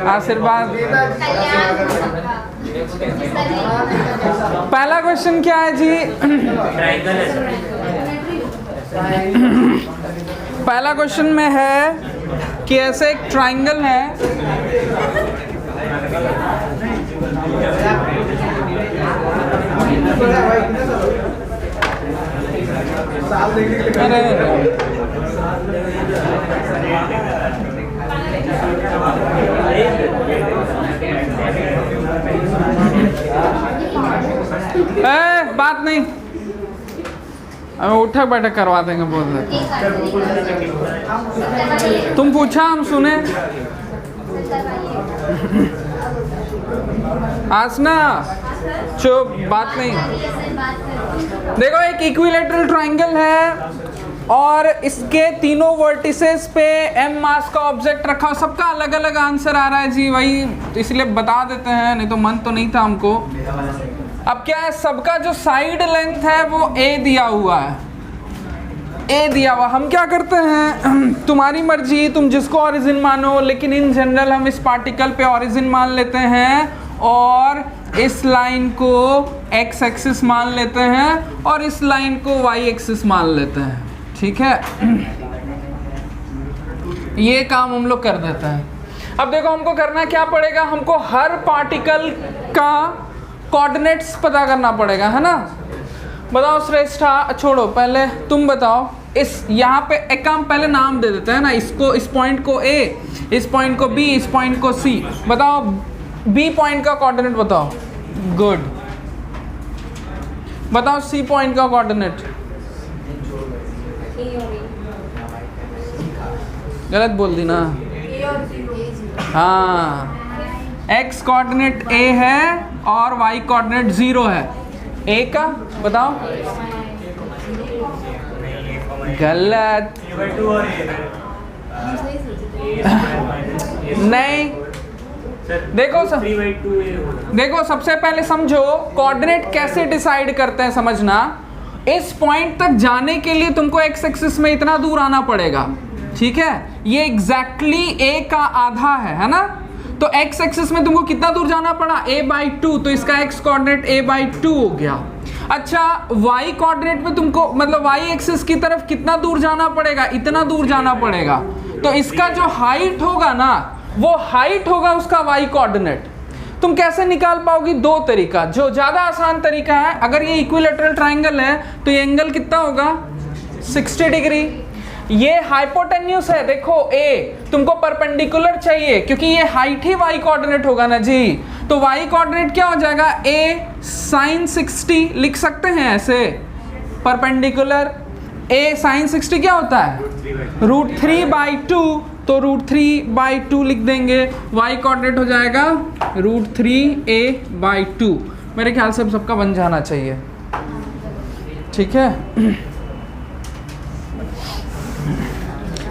आशीर्वाद। पहला क्वेश्चन क्या है जी? पहला क्वेश्चन में है कि ऐसे एक ट्राइंगल है, अरे बात नहीं, हमें उठक बैठक करवा देंगे बोल रहे। तुम पूछा हम सुने। आसना चुप, बात नहीं। देखो एक इक्विलैटरल ट्राइंगल है और इसके तीनों वर्टिसेस पे m मास का ऑब्जेक्ट रखा हो। सबका अलग अलग आंसर आ रहा है जी, वही इसलिए बता देते हैं, नहीं तो मन तो नहीं था हमको। अब क्या है, सबका जो साइड लेंथ है वो a दिया हुआ है, a दिया हुआ। हम क्या करते हैं, तुम्हारी मर्जी, तुम जिसको ओरिजिन मानो, लेकिन इन जनरल हम इस पार्टिकल पे ओरिजिन मान लेते हैं और इस लाइन को x एक्सिस मान लेते हैं और इस लाइन को y एक्सिस मान लेते हैं। ठीक है, ये काम हम लोग कर देते हैं। अब देखो हमको करना क्या पड़ेगा, हमको हर पार्टिकल का कोऑर्डिनेट्स पता करना पड़ेगा, है ना। बताओ श्रेष्ठा, छोड़ो पहले तुम बताओ, इस यहाँ पे एक काम पहले नाम दे देते हैं ना, इसको, इस पॉइंट को A, इस पॉइंट को B, इस पॉइंट को C। बताओ B पॉइंट का कोऑर्डिनेट बताओ। गुड। बताओ C पॉइंट का कोऑर्डिनेट। गलत बोल दी ना। हाँ, x कोऑर्डिनेट A है और y कोऑर्डिनेट 0 है। A का बताओ। गलत। नहीं, देखो सबसे पहले समझो कोऑर्डिनेट कैसे डिसाइड करते हैं, समझना। इस पॉइंट तक जाने के लिए तुमको x एक्सिस में इतना दूर आना पड़ेगा, ठीक है। ये एग्जैक्टली a का आधा है ना। तो x एक्सिस में तुमको कितना दूर जाना पड़ा, a/2, तो इसका x कोऑर्डिनेट a/2 हो गया। अच्छा, y कोऑर्डिनेट में तुमको मतलब y एक्सिस की तरफ कितना दूर जाना पड़ेगा, इतना दूर जाना पड़ेगा। तो इसका जो हाइट होगा ना, वो हाइट होगा उसका y कोऑर्डिनेट। तुम कैसे निकाल पाओगी, दो तरीका। जो ज्यादा आसान तरीका है, अगर ये इक्विलैटरल ट्राइंगल है तो ये एंगल कितना होगा, 60 डिग्री। ये हाइपोटेन्यूस है, देखो A, तुमको परपेंडिकुलर चाहिए क्योंकि ये हाइट ही y कोऑर्डिनेट होगा ना जी। तो y कोऑर्डिनेट क्या हो जाएगा, A sin 60 लिख सकते हैं ऐसे, परपेंडिकुलर A sin 60 क्या होता है, √3/2, तो √3/2 लिख देंगे। y कोऑर्डिनेट हो जाएगा √3a/2। मेरे ख्याल से सबका बन जाना चाहिए, ठीक है।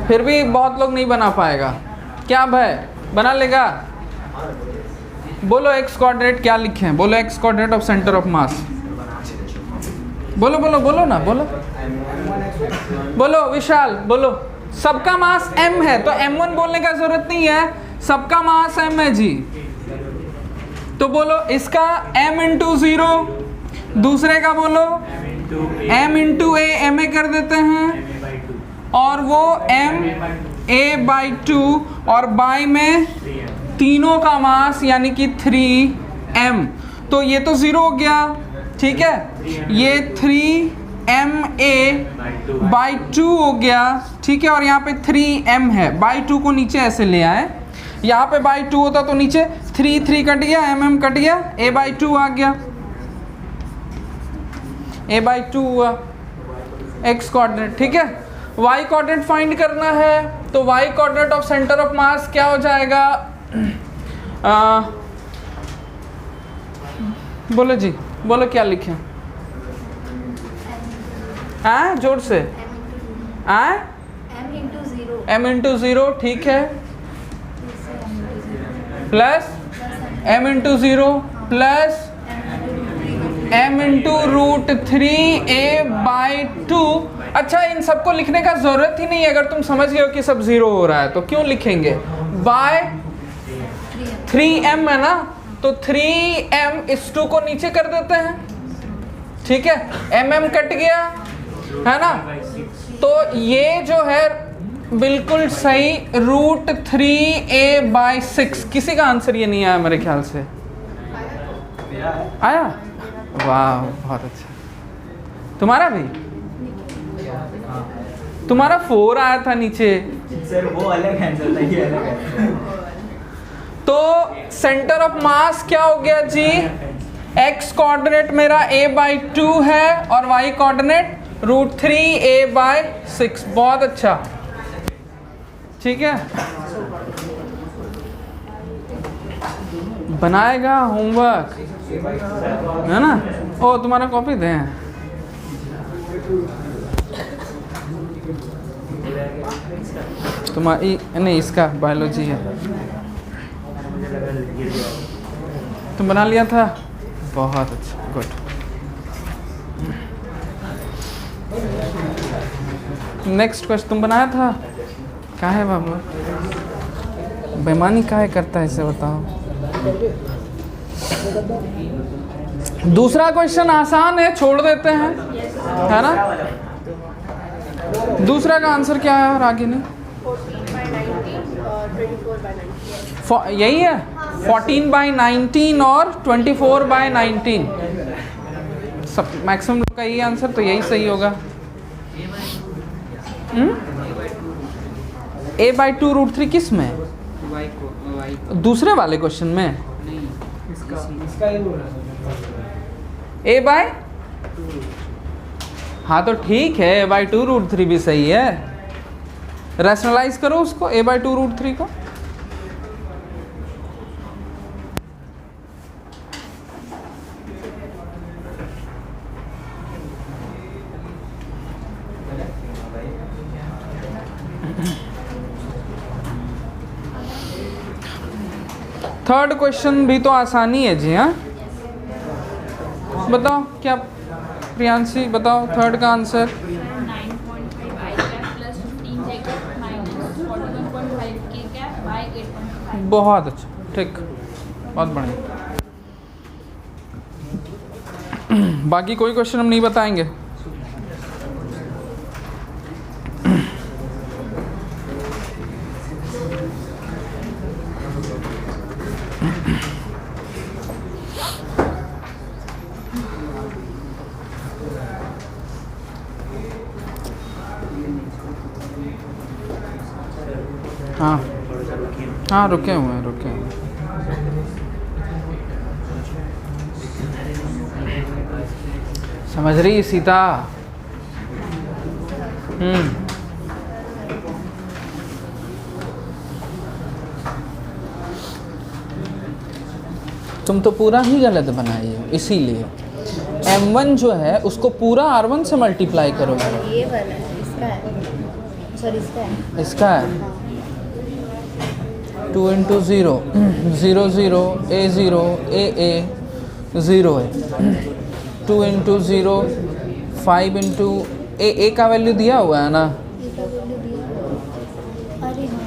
फिर भी बहुत लोग नहीं बना पाएगा, क्या भाई बना लेगा। बोलो x कोऑर्डिनेट क्या लिखें, बोलो x coordinate of centre of mass. बोलो बोलो बोलो ना, बोलो बोलो विशाल, बोलो। सबका मास m है तो m1 बोलने का जरूरत नहीं है, सबका मास m है जी। तो बोलो इसका m × 0, दूसरे का बोलो m × a, ma कर देते हैं, और वो m a/2 और बाय में तीनों का मास यानी कि 3m। तो ये तो 0 हो गया, ठीक है। ये 3ma/2 हो गया, ठीक है। और यहाँ पे 3m है, /2 को नीचे ऐसे ले आए, यहाँ पे /2 होता तो नीचे 3 कट गया, mm कट गया, a/2 आ गया, a/2 हुआ x कोऑर्डिनेट, ठीक है। y कोऑर्डिनेट फाइंड करना है तो y coordinate of centre of mass क्या हो जाएगा, बोलो जी, बोलो क्या लिखें, जोर से, m × 0, ठीक है, plus m × 0 plus m × √3a/2। अच्छा, इन सबको लिखने का जरूरत ही नहीं है, अगर तुम समझ गए हो कि सब 0 हो रहा है तो क्यों लिखेंगे, बाय 3m है ना, तो 3m/2 को नीचे कर देते हैं, ठीक है, mm कट गया है ना, तो ये जो है बिल्कुल सही √3a/6। किसी का आंसर ये नहीं आया मेरे ख्याल से, आया? वाह बहुत अच्छा। तुम्हारा भी? तुम्हारा 4 आया था नीचे सर, वो अलग आंसर था, ये अलग है। तो सेंटर ऑफ मास क्या हो गया जी? x कोऑर्डिनेट मेरा a/2 है और y कोऑर्डिनेट √3a/6। बहुत अच्छा, ठीक है। बनाएगा होमवर्क है ना? ओ तुम्हारा कॉपी दें। तुम्हारी नहीं, इसका बायोलॉजी है। तुम बना लिया था? बहुत अच्छा, गुड। नेक्स्ट क्वेश्चन तुम बनाया था? क्या है बाबू, बेईमानी काहे करता है इसे बताओ। दूसरा क्वेश्चन आसान है, छोड़ देते हैं, है ना? दूसरा का आंसर क्या है रागिनी? 14/19 और 24/19। यही है, 14/19 और 24/19। सब मैक्सिमम लोग का यही आंसर, तो यही सही होगा। a/2 √3 किस में? दूसरे वाले क्वेश्चन में a/, हाँ तो ठीक है, a/2 √3 भी सही है। रैशनलाइज करो उसको, a/2 √3 को। थर्ड क्वेश्चन भी तो आसानी है जी। हाँ बताओ, क्या प्रियांशी बताओ थर्ड का आंसर? 9.5 + 15 -41.5 by 8.5। बहुत अच्छा, ठीक, बहुत बढ़िया। बाकी कोई क्वेश्चन हम नहीं बताएंगे। हाँ हाँ, रुके हुए हैं, रुके हुए हैं। समझ रही सीता? तुम तो पूरा ही गलत बनाई हो, इसीलिए m1 जो है उसको पूरा r1 से मल्टीप्लाई करोगे। ये वाला है, इसका है, सॉरी इसका है, इसका है 2 × 0 0 0 a 0 a a 0 है। 2 × 0 5 × a का वैल्यू दिया हुआ है ना? ये का वैल्यू दिया हुआ है। अरे हाँ,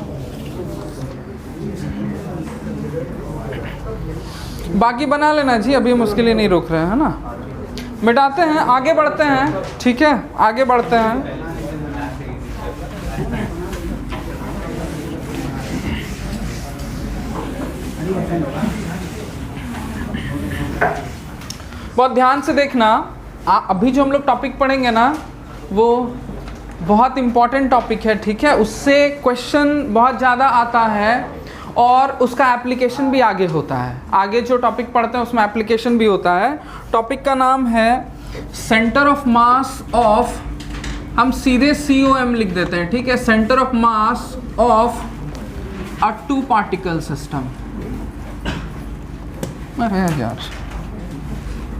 बाकी बना लेना जी, अभी हम उसके लिए नहीं रोक रहे हैं, है ना? मिटाते हैं, आगे बढ़ते हैं, ठीक है, आगे बढ़ते हैं। बहुत ध्यान से देखना, अभी जो हम लोग टॉपिक पढ़ेंगे ना वो बहुत इम्पॉर्टेंट टॉपिक है, ठीक है? उससे क्वेश्चन बहुत ज़्यादा आता है और उसका एप्लीकेशन भी आगे होता है। आगे जो टॉपिक पढ़ते हैं उसमें एप्लीकेशन भी होता है। टॉपिक का नाम है सेंटर ऑफ मास ऑफ, हम सीधे COM लिख देते हैं, ठीक है? Centre of mass of a 2 particle system. अरे यार,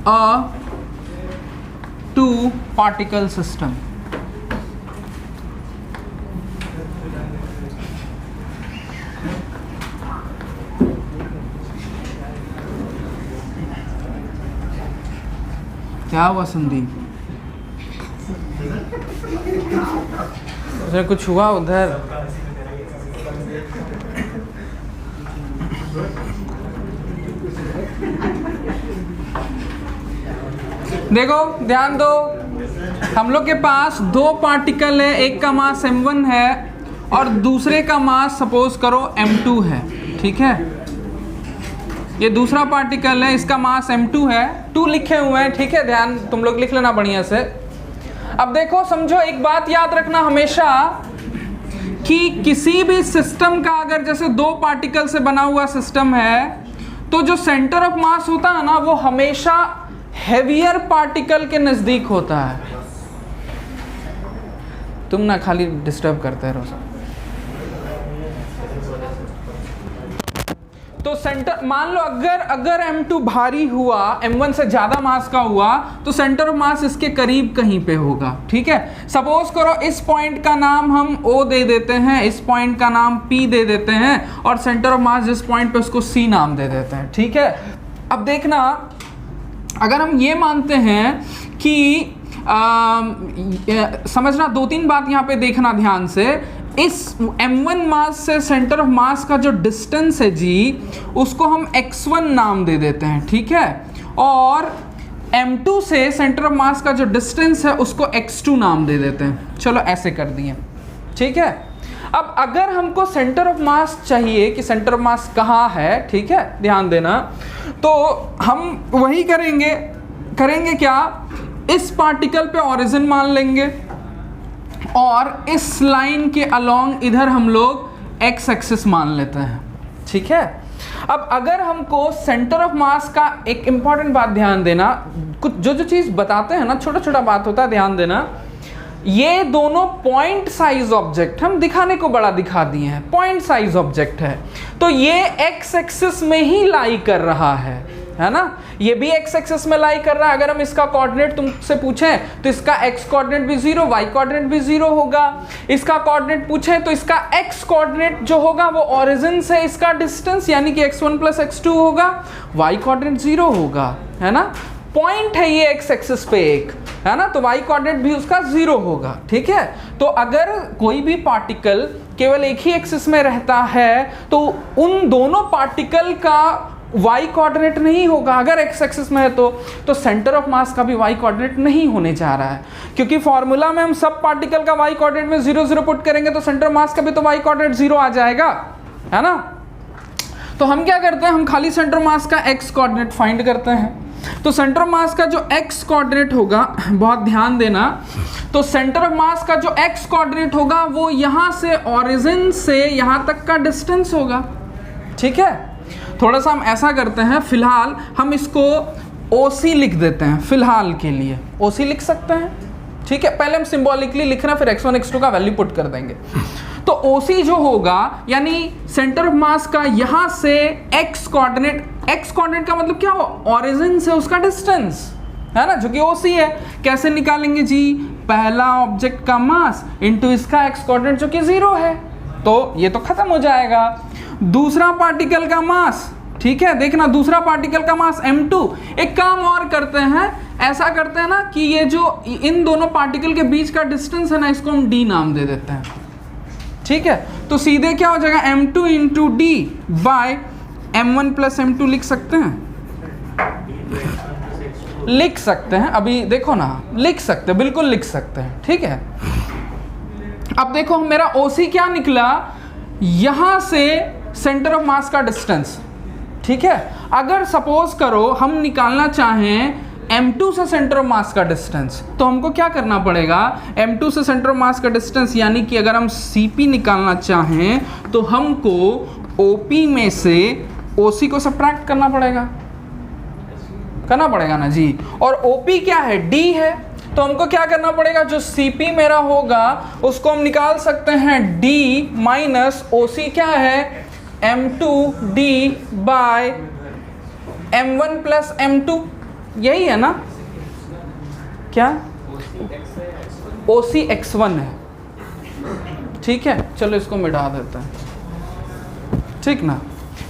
a 2 particle system। क्या हुआ संदीप? उधर कुछ हुआ उधर? देखो ध्यान दो, हम लोग के पास दो पार्टिकल है, एक का मास m1 है और दूसरे का मास सपोज करो m2 है, ठीक है। ये दूसरा पार्टिकल है, इसका मास m2 है, 2 लिखे हुए हैं, ठीक है, ध्यान तुम लोग लिख लेना बढ़िया से। अब देखो समझो, एक बात याद रखना हमेशा कि किसी भी सिस्टम का अगर जैसे दो पार्टिकल से बना हुआ सिस्टम है तो जो सेंटर ऑफ मास होता है ना वो हमेशा हेवियर पार्टिकल के नजदीक होता है। तुम ना खाली डिस्टर्ब करते रहो सब। तो सेंटर मान लो अगर m2 भारी हुआ, m1 से ज्यादा मास का हुआ तो सेंटर ऑफ मास इसके करीब कहीं पे होगा, ठीक है। सपोज करो इस पॉइंट का नाम हम O दे देते हैं, इस पॉइंट का नाम P दे देते हैं और सेंटर ऑफ मास जिस पॉइंट पे उसको C नाम दे देते हैं, ठीक है। अब देखना, अगर हम ये मानते हैं कि समझना, 2-3 बात यहाँ पे देखना ध्यान से। इस m1 मास से सेंटर ऑफ मास का जो डिस्टेंस है जी, उसको हम x1 नाम दे देते हैं, ठीक है। और m2 से सेंटर ऑफ मास का जो डिस्टेंस है उसको x2 नाम दे देते हैं। चलो ऐसे कर दिए, ठीक है। अब अगर हमको सेंटर ऑफ मास चाहिए कि सेंटर ऑफ मास कहाँ है, ठीक है, ध्यान देना, तो हम वही करेंगे क्या, इस पार्टिकल पे ओरिजिन मान लेंगे और इस लाइन के अलोंग इधर हम लोग एक्स एक्सिस मान लेते हैं, ठीक है। अब अगर हमको सेंटर ऑफ मास का, एक इंपॉर्टेंट बात ध्यान देना, कुछ जो चीज़ बताते हैं ना, छोटा छोटा बात होता है, ध्यान देना। ये दोनों पॉइंट साइज ऑब्जेक्ट हम दिखाने को बड़ा दिखा दिए हैं, पॉइंट साइज ऑब्जेक्ट है, तो ये एक्स एक्सिस में ही लाई कर रहा है ना। ये भी एक्स एक्सिस में लाई कर रहा है। अगर हम इसका कोऑर्डिनेट तुमसे पूछें तो इसका एक्स कोऑर्डिनेट भी 0, वाई कोऑर्डिनेट भी 0 होगा। इसका कोऑर्डिनेट पूछें तो इसका एक्स कोऑर्डिनेट जो होगा वो ओरिजिन से इसका डिस्टेंस यानी कि x1 + x2 होगा, वाई कोऑर्डिनेट 0 होगा, है ना। पॉइंट है ये एक्स एक्सिस पे एक, है ना, तो वाई कोऑर्डिनेट भी उसका 0 होगा, ठीक है। तो अगर कोई भी पार्टिकल केवल एक ही एक्सिस में रहता है तो उन दोनों पार्टिकल का वाई कोऑर्डिनेट नहीं होगा। अगर एक्स एक्सिस में है तो सेंटर ऑफ मास का भी वाई कोऑर्डिनेट नहीं होने जा रहा है, क्योंकि फॉर्मूला में हम सब पार्टिकल का वाई कोऑर्डिनेट में 0 0 पुट करेंगे तो सेंटर ऑफ मास का भी तो वाई कोऑर्डिनेट 0 आ जाएगा, है ना। तो हम क्या करते हैं, हम खाली सेंटर ऑफ मास का एक्स कोऑर्डिनेट फाइंड करते हैं। तो सेंटर ऑफ मास का जो एक्स कोऑर्डिनेट होगा, बहुत ध्यान देना, तो सेंटर ऑफ मास का जो एक्स कोऑर्डिनेट होगा वो यहाँ से ओरिजिन से यहाँ तक का डिस्टेंस होगा, ठीक है। थोड़ा सा हम ऐसा करते हैं, फिलहाल हम इसको OC लिख देते हैं, फिलहाल के लिए OC लिख सकते हैं, ठीक है। पहले हम सिंबॉलिकली लिख रहे हैं, फिर x1 x2 का वैल्यू पुट कर देंगे। तो OC जो होगा यानी सेंटर ऑफ मास का यहाँ से x कोऑर्डिनेट का मतलब क्या हो, ओरिजिन से उसका डिस्टेंस, है ना, जो कि OC है। कैसे निकालेंगे जी, पहला ऑब्जेक्ट का मास इनटू इसका x कोऑर्डिनेट जो कि 0 है, तो ये तो खत्म हो जाएगा। दूसरा पार्टिकल का मास, ठीक है, देखना दूसरा पार्टिकल का मास m2। एक काम और करते हैं, ऐसा करते हैं ना कि ये जो इन दोनों पार्टिकल के बीच का डिस्टेंस है ना, इसको हम d नाम दे देते हैं, ठीक है। तो सीधे क्या हो जाएगा, m2 × d bye m1 + m2 लिख सकते हैं, लिख सकते हैं, अभी देखो ना, लिख सकते हैं, बिल्कुल लिख सकते हैं, ठीक है। अब देखो मेरा OC क्या निकला, यहां से सेंटर ऑफ मास का डिस्टेंस, ठीक है। अगर सपोज करो हम निकालना चाहें m2 से सेंटर ऑफ मास का डिस्टेंस, तो हमको क्या करना पड़ेगा, m2 से सेंटर ऑफ मास का डिस्टेंस यानी कि अगर हम CP निकालना चाहें तो हमको OP में से OC को सब्ट्रैक्ट करना पड़ेगा ना जी। और OP क्या है, D है, तो हमको क्या करना पड़ेगा, जो CP मेरा होगा उसको हम निकाल सकते हैं D माइनस OC क्या है, m2d बाय m1 + m2, यही है ना, क्या OC x1 है, ठीक है। चलो इसको मिटा देते हैं, ठीक ना।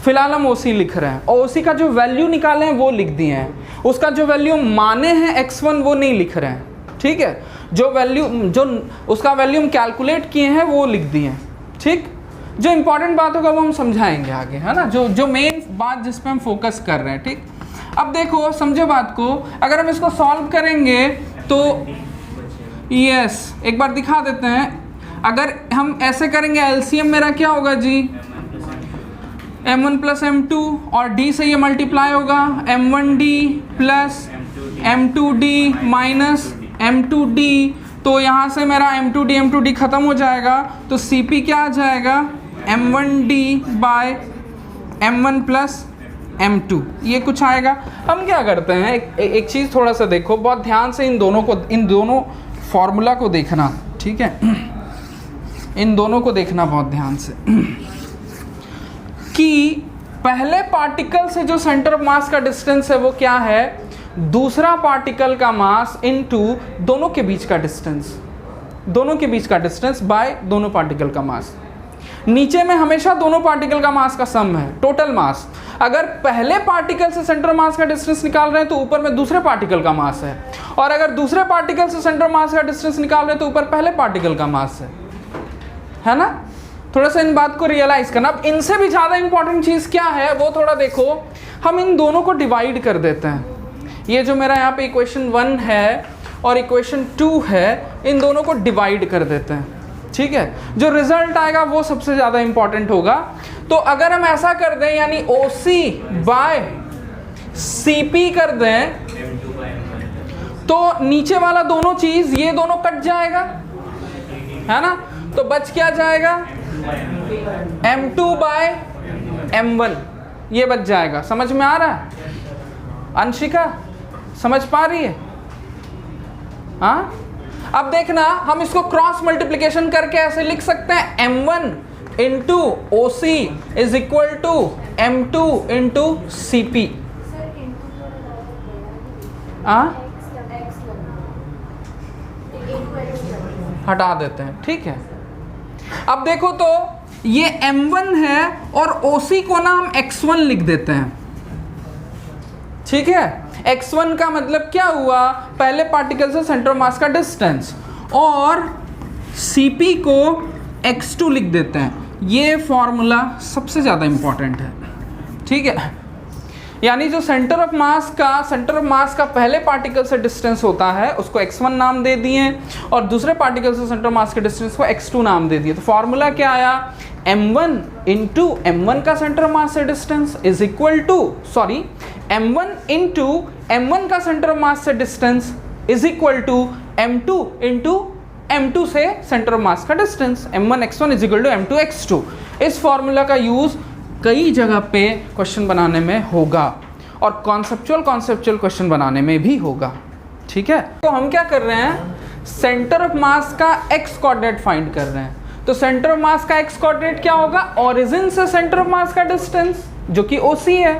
फिलहाल हम OC लिख रहे हैं, OC का जो वैल्यू निकाले हैं वो लिख दिए हैं, उसका जो वैल्यू माने हैं x1 वो नहीं लिख रहे हैं, ठीक है। जो उसका वैल्यू हम कैलकुलेट किए हैं वो लिख दिए हैं, ठीक। जो इंपॉर्टेंट बात होगा वो हम समझाएंगे आगे, है ना, जो मेन बात जिस पे हम फोकस कर रहे हैं, ठीक। अब देखो समझो बात को, अगर हम इसको सॉल्व करेंगे तो यस एक बार दिखा देते हैं। अगर हम ऐसे करेंगे एलसीएम मेरा क्या होगा जी, m1 प्लस m2 और d से ये मल्टीप्लाई होगा, m1d plus m2d minus m2d, तो यहाँ से मेरा m2d खत्म हो जाएगा, तो cp क्या आ जाएगा m1d bye m1 plus m2, ये कुछ आएगा। हम क्या करते हैं, एक चीज़ थोड़ा सा देखो, बहुत ध्यान से इन दोनों फॉर्मूला को देखना, ठीक है, इन दोनों को देखना बहुत ध्यान से कि पहले पार्टिकल से जो सेंटर ऑफ मास का डिस्टेंस है वो क्या है, दूसरा पार्टिकल का मास इनटू दोनों के बीच का डिस्टेंस, दोनों के बीच का डिस्टेंस बाय दोनों पार्टिकल का मास। नीचे में हमेशा दोनों पार्टिकल का मास का सम है, टोटल मास। अगर पहले पार्टिकल से सेंटर मास का डिस्टेंस निकाल रहे हैं तो ऊपर में दूसरे पार्टिकल का मास है, और अगर दूसरे पार्टिकल से सेंटर मास का डिस्टेंस निकाल रहे हैं तो ऊपर पहले पार्टिकल का मास है ना। थोड़ा सा इन बात को रियलाइज करना। अब इनसे भी ज़्यादा इंपॉर्टेंट चीज़ क्या है वो थोड़ा देखो, हम इन दोनों को डिवाइड कर देते हैं। ये जो मेरा यहाँ पे इक्वेशन 1 है और इक्वेशन 2 है, इन दोनों को डिवाइड कर देते हैं, ठीक है। जो रिजल्ट आएगा वो सबसे ज़्यादा इंपॉर्टेंट होगा। तो अगर हम ऐसा कर दें, यानी OC बाय CP कर दें, तो नीचे वाला दोनों चीज़ ये दोनों कट जाएगा, है ना, तो बच क्या जाएगा m2 बाय m1, ये बच जाएगा। समझ में आ रहा है अंशिका, समझ पा रही है? हाँ, अब देखना हम इसको क्रॉस मल्टीप्लिकेशन करके ऐसे लिख सकते हैं, m1 into OC is equal to m2 into CP। हटा देते हैं, ठीक है। अब देखो तो ये m1 है और OC को ना हम x1 लिख देते हैं, ठीक है। x1 का मतलब क्या हुआ, पहले पार्टिकल से सेंटर मास का डिस्टेंस, और CP को x2 लिख देते हैं। ये फॉर्मूला सबसे ज़्यादा इंपॉर्टेंट है, ठीक है। यानी जो सेंटर ऑफ मास का पहले पार्टिकल से डिस्टेंस होता है उसको x1 नाम दे दिए, और दूसरे पार्टिकल से सेंटर मास के डिस्टेंस को x2 नाम दे दिए। तो फॉर्मूला क्या आया, m1 इंटू m1 का सेंटर मास से distance is equal to, sorry, m1 into m1 का सेंटर मास से distance is equal to m2 into m2 से सेंटर मास का distance, m1 x1 is equal to m2 x2। इस formula का use कई जगह पे क्वेश्चन बनाने में होगा और कॉन्सेप्चुअल क्वेश्चन बनाने में भी होगा, ठीक है। तो हम क्या कर रहे हैं, सेंटर ऑफ मास का x कोऑर्डिनेट फाइंड कर रहे हैं। तो सेंटर ऑफ मास का x कोऑर्डिनेट क्या होगा, ओरिजिन से सेंटर ऑफ मास का डिस्टेंस जो कि OC है।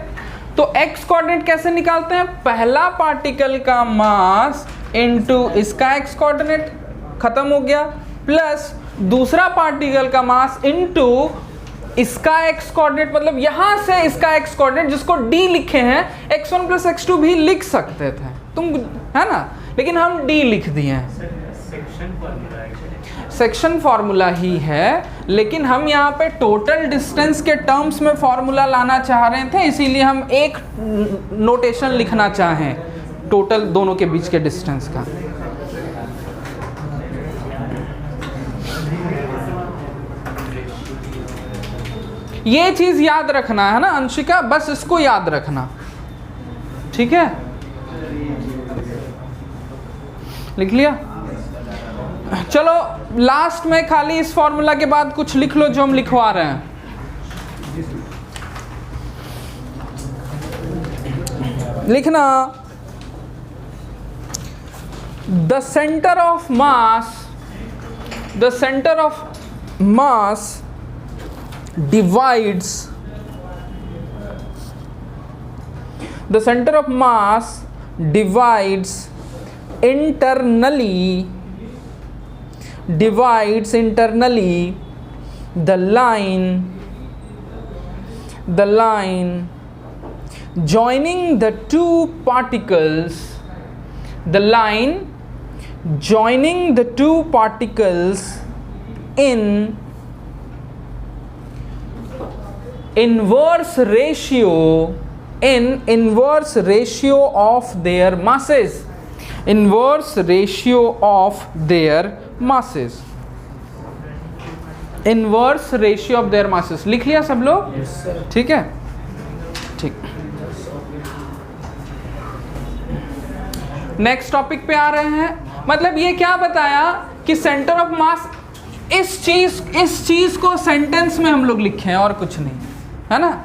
तो x कोऑर्डिनेट कैसे निकालते हैं, पहला पार्टिकल का मास इनटू इसका x कोऑर्डिनेट, खत्म हो गया, प्लस दूसरा पार्टिकल का मास इनटू इसका x कोऑर्डिनेट, मतलब यहां से इसका x कोऑर्डिनेट जिसको d लिखे हैं, x1 प्लस x2 भी लिख सकते थे तुम, है ना, लेकिन हम d लिख दिए हैं। सेक्शन फॉर्मूला ही है, लेकिन हम यहाँ पे टोटल डिस्टेंस के टर्म्स में फॉर्मूला लाना चाह रहे थे, इसीलिए हम एक नोटेशन लिखना चाहें टोटल दोनों के बीच के डिस्टेंस का। ये चीज याद रखना है ना अंशिका, बस इसको याद रखना, ठीक है। लिख लिया, चलो लास्ट में खाली इस फॉर्मूला के बाद कुछ लिख लो जो हम लिखवा रहे हैं। लिखना, the centre of mass divides internally the line joining the two particles, in inverse ratio in inverse ratio of their masses. Inverse ratio of their masses. Inverse ratio of their masses. लिख लिया सब लोग? ठीक है, ठीक। Next topic पे आ रहे हैं। मतलब ये क्या बताया कि सेंटर ऑफ मास, इस चीज को सेंटेंस में हम लोग लिखे हैं और कुछ नहीं, है ना।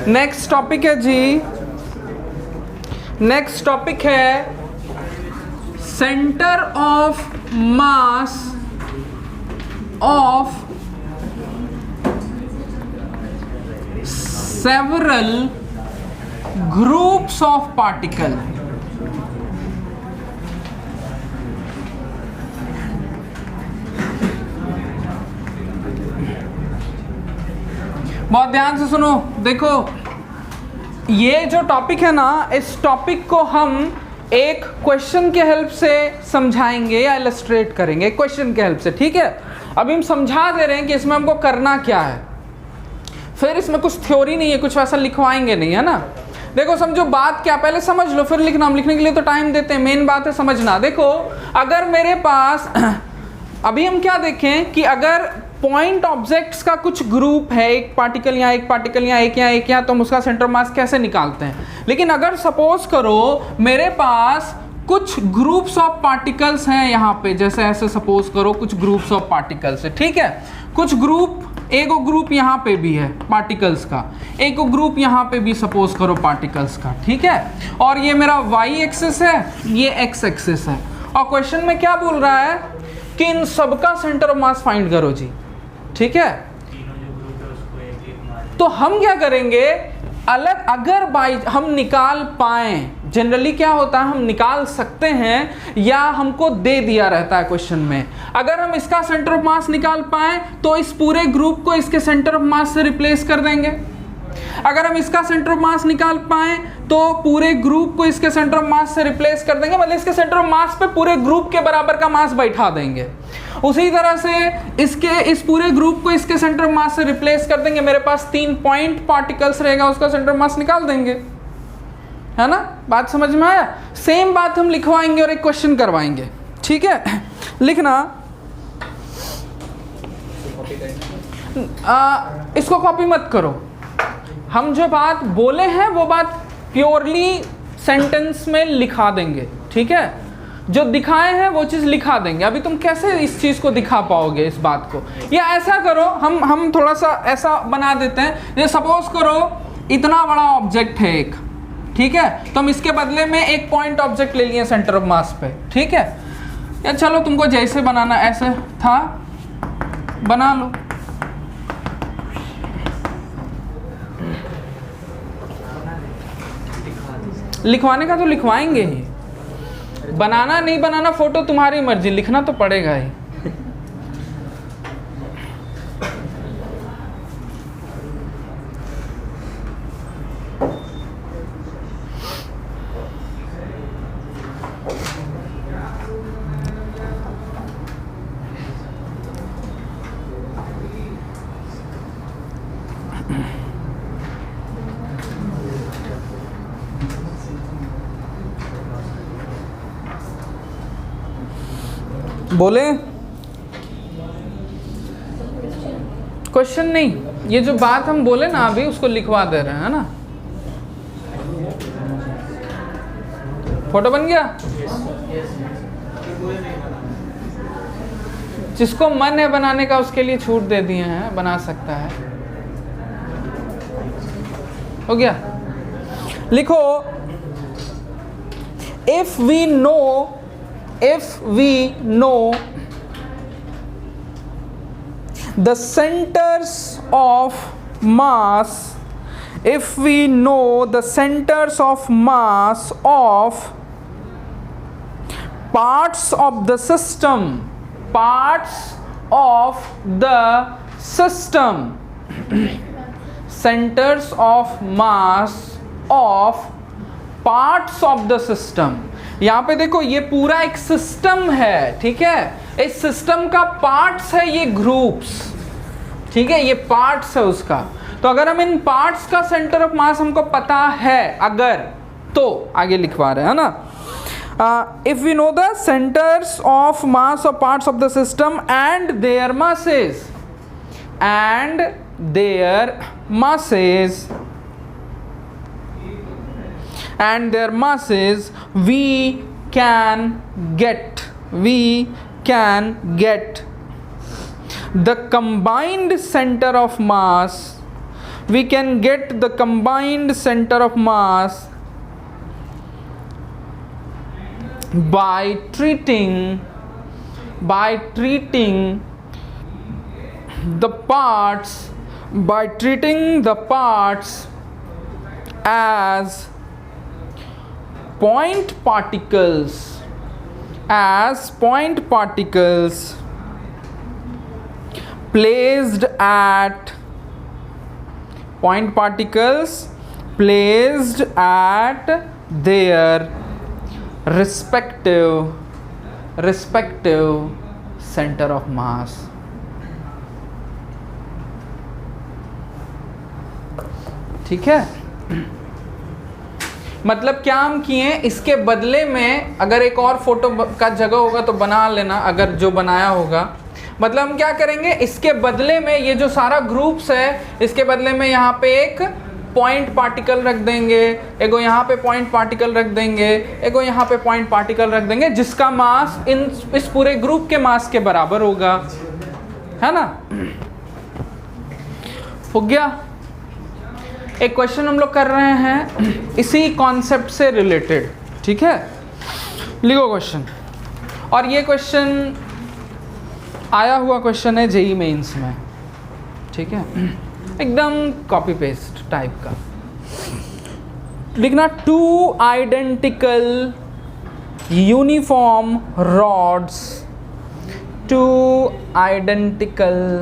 नेक्स्ट टॉपिक है जी, नेक्स्ट टॉपिक है centre of mass of several groups of particle. बहुत ध्यान से सुनो, देखो ये जो टॉपिक है ना, इस टॉपिक को हम एक क्वेश्चन के हेल्प से समझाएंगे या इलस्ट्रेट करेंगे क्वेश्चन के हेल्प से, ठीक है। अभी हम समझा दे रहे हैं कि इसमें हमको करना क्या है, फिर इसमें कुछ थ्योरी नहीं है, कुछ वैसा लिखवाएंगे नहीं, है ना। देखो समझो बात क्या, पहले समझ लो फिर लिखना, हम लिखने के लिए तो टाइम देते हैं, मेन बात है समझना। देखो अगर मेरे पास अभी हम क्या देखें कि अगर पॉइंट ऑब्जेक्ट्स का कुछ ग्रुप है, एक पार्टिकल यहाँ, एक पार्टिकल यहाँ, एक यहाँ, एक यहाँ, तो हम उसका सेंटर मास कैसे निकालते हैं। लेकिन अगर सपोज करो मेरे पास कुछ ग्रुप्स ऑफ पार्टिकल्स हैं यहाँ पे, जैसे ऐसे सपोज करो कुछ ग्रुप्स ऑफ पार्टिकल्स है, ठीक है। कुछ ग्रुप, एक ग्रुप यहाँ पे भी है पार्टिकल्स का, एक ग्रुप यहाँ पे भी सपोज करो पार्टिकल्स का, ठीक है। और ये मेरा वाई एक्सिस है, ये एक्स एक्सिस है, और क्वेश्चन में क्या बोल रहा है कि इन सबका सेंटर ऑफ मास फाइंड करो जी, ठीक है। तो हम क्या करेंगे, अलग अगर बाई हम निकाल पाए, जनरली क्या होता है हम निकाल सकते हैं या हमको दे दिया रहता है क्वेश्चन में, अगर हम इसका सेंटर ऑफ मास निकाल पाए तो इस पूरे ग्रुप को इसके सेंटर ऑफ मास से रिप्लेस कर देंगे। अगर हम इसका सेंटर ऑफ मास निकाल पाए तो पूरे ग्रुप को इसके सेंटर ऑफ मास से रिप्लेस कर देंगे, मतलब इसके सेंटर ऑफ मास पे पूरे ग्रुप के बराबर का मास बैठा देंगे। उसी तरह से इस पूरे ग्रुप को इसके सेंटर ऑफ मास से रिप्लेस कर देंगे, मेरे पास 3 पॉइंट पार्टिकल्स रहेगा, उसका सेंटर ऑफ मास निकाल देंगे, है ना। बात समझ में आया। सेम बात हम लिखवाएंगे और एक क्वेश्चन करवाएंगे, ठीक है। लिखना, इसको कॉपी मत करो, हम जो बात बोले हैं वो बात प्योरली सेंटेंस में लिखा देंगे, ठीक है। जो दिखाए हैं वो चीज़ लिखा देंगे। अभी तुम कैसे इस चीज़ को दिखा पाओगे इस बात को, या ऐसा करो, हम थोड़ा सा ऐसा बना देते हैं, जैसे सपोज करो इतना बड़ा ऑब्जेक्ट है एक, ठीक है, तो हम इसके बदले में एक पॉइंट ऑब्जेक्ट ले लिए सेंटर ऑफ मास पे, ठीक है। या चलो तुमको जैसे बनाना ऐसे था बना लो, लिखवाने का तो लिखवाएंगे ही, बनाना नहीं बनाना फोटो तुम्हारी मर्जी, लिखना तो पड़ेगा ही। बोले क्वेश्चन नहीं, ये जो बात हम बोले ना अभी उसको लिखवा दे रहे हैं, है ना। फोटो बन गया, जिसको मन है बनाने का उसके लिए छूट दे दिए हैं, बना सकता है। हो गया, लिखो if we know the centers of mass, if we know the centers of mass of parts of the system, centres of mass of parts of the system. यहां पे देखो ये पूरा एक सिस्टम है, ठीक है, इस सिस्टम का पार्ट्स है ये ग्रुप्स, ठीक है, ये पार्ट्स है उसका। तो अगर हम इन पार्ट्स का सेंटर ऑफ मास हमको पता है अगर, तो आगे लिखवा रहे हैं ना, if we know the centers of mass of parts of the system and their masses we can get the combined center of mass, we can get the combined center of mass by treating the parts as point particles placed at their respective center of mass। ठीक है, मतलब क्या हम किए, इसके बदले में अगर एक और फोटो का जगह होगा तो बना लेना, अगर जो बनाया होगा, मतलब हम क्या करेंगे, इसके बदले में ये जो सारा ग्रुप्स है, इसके बदले में यहाँ पे एक पॉइंट पार्टिकल रख देंगे, एगो यहाँ पे पॉइंट पार्टिकल रख देंगे, एगो यहाँ पे पॉइंट पार्टिकल रख देंगे, जिसका मास इस पूरे ग्रुप के मास के बराबर होगा, है ना। हो गया। एक क्वेश्चन हम लोग कर रहे हैं इसी कॉन्सेप्ट से रिलेटेड, ठीक है, लिखो क्वेश्चन। और ये क्वेश्चन आया हुआ क्वेश्चन है जेईई मेंस में, ठीक है, एकदम कॉपी पेस्ट टाइप का। लिखना, 2 identical uniform rods, 2 identical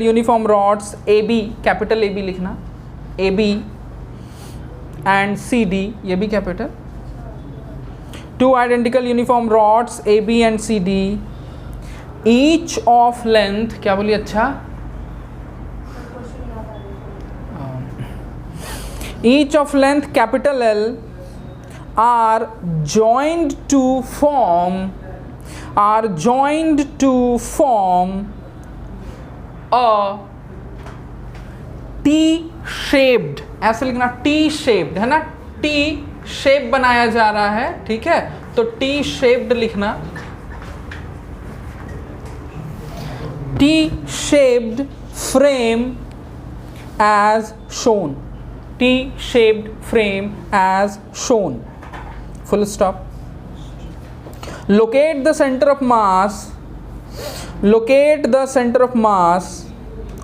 uniform rods AB, capital AB लिखना, AB एंड CD, ये भी capital. 2 identical uniform rods AB and CD, each of length, क्या बोलिए, अच्छा, each of length capital L are joined to form a T-shaped, ऐसे लिखना, T-shaped है ना, T शेप बनाया जा रहा है, ठीक है, तो T-shaped लिखना, T-shaped frame as shown, T-shaped frame as shown, full stop। Locate the center of mass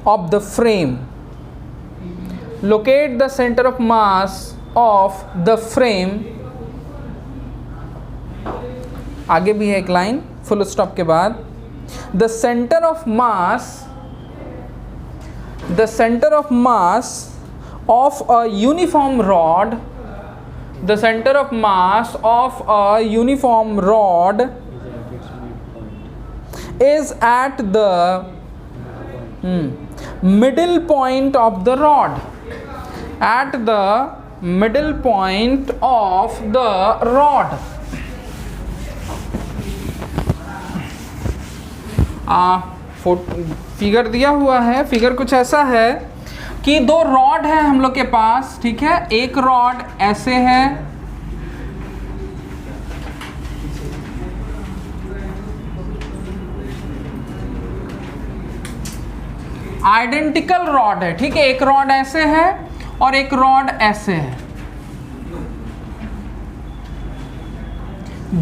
of the frame, locate the center of mass of the frame, आगे भी है एक लाइन फुल स्टॉप के बाद, the center of mass of a uniform rod, the center of mass of a uniform rod is at the middle point of the rod, at the middle point of the rod। Figure दिया हुआ है, figure कुछ ऐसा है कि 2 rod है हम लोग के पास, ठीक है, एक रॉड ऐसे है, आइडेंटिकल रॉड है, ठीक है, एक रॉड ऐसे है और एक रॉड ऐसे है।